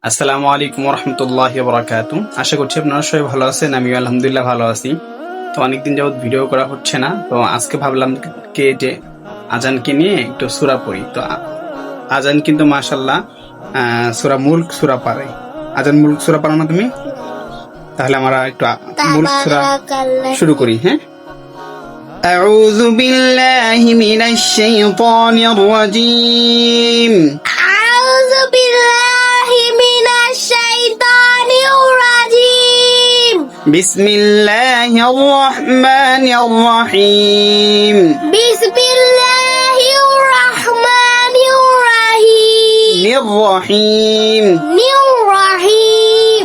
আসসালামু আলাইকুম রহমতুল্লাহ বরাকাতু। আশা করছি আপনারা সবাই ভালো আছেন। আমি আলহামদুলিল্লাহ ভালো আছি। তো অনেকদিন যাবত ভিডিও করা হচ্ছে না, তো আজকে ভাবলাম যে আজানকে নিয়ে একটু সূরা পড়ি। তো আজান কিন্তু মাশাআল্লাহ সূরা মুলক সূরা পারে। আজান মুলক সূরা পারো না তুমি? তাহলে আমরা একটু মুলক সূরা শুরু করি। হ্যাঁ, আউযু বিল্লাহি মিনাশ শাইতানির রাজীম। আউযু বিল্লাহি মিনাশ শাইতানির রাজীম। বিসমিল্লাহির রহমানির রহিম। বিসমিল্লাহির রহমানির রহিম। রহিম। রহিম।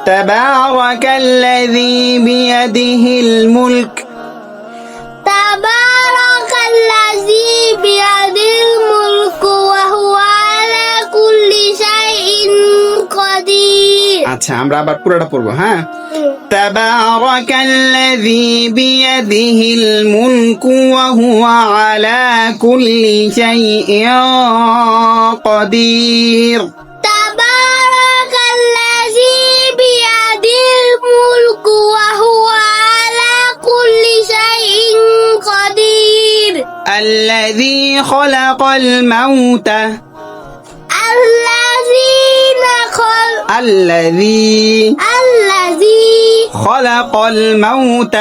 তাবারাকাল্লাযী বিয়াদিহিল মুলক। তাবারাকাল্লাযী বিয়াদিল মুলকু ওয়া হুয়া আলা কুল্লি শাইইন কাদির। আচ্ছা, আমরা আবার পুরোটা পড়বো। হ্যাঁ, তাবারাকাল্লাযী বিয়াদিহিল মুলকু ওয়া হুয়া আলা কুল্লি শাইইন কাদির। তাবারাকাল্লাযী বিয়াদিল মুলকু ওয়া হুয়া আলা কুল্লি শাইইন কাদির। الذي خلق الموت الذي خلق الموت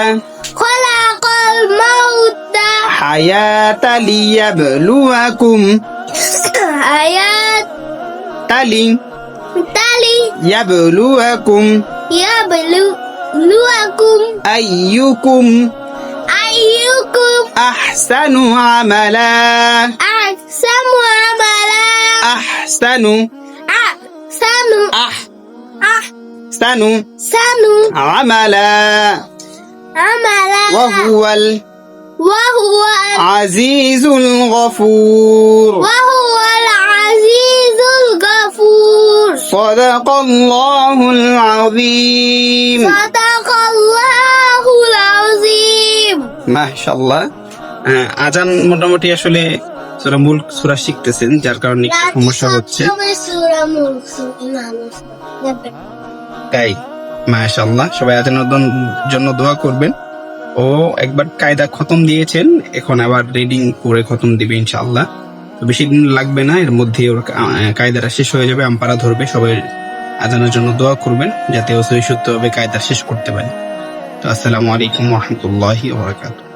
حياة ليبلوكم يبلوكم أيكم أحسن عملا أحسن عملا وهو العزيز الغفور. صدق الله العظيم. মাশাআল্লাহ। আজান মোটামুটি আসলে সূরা মুলক সূরা শিখতেছেন, যার কারণে একটু সমস্যা হচ্ছে। তাই মাশাআল্লাহ, সবাই আজানের জন্য দোয়া করবেন। ও একবার কায়দা খতম দিয়েছেন, এখন আবার রিডিং করে খতম দিবে ইনশাআল্লাহ। তো বেশি দিন লাগবে না, এর মধ্যে ওর কায়দাটা শেষ হয়ে যাবে, আম্পারা ধরবে। সবাই আজানের জন্য দোয়া করবেন যাতে ও সহি শুদ্ধভাবে কায়দা শেষ করতে পারে। তো আসসালামু আলাইকুম ওয়া রাহমাতুল্লাহি ওয়া বারাকাতুহু।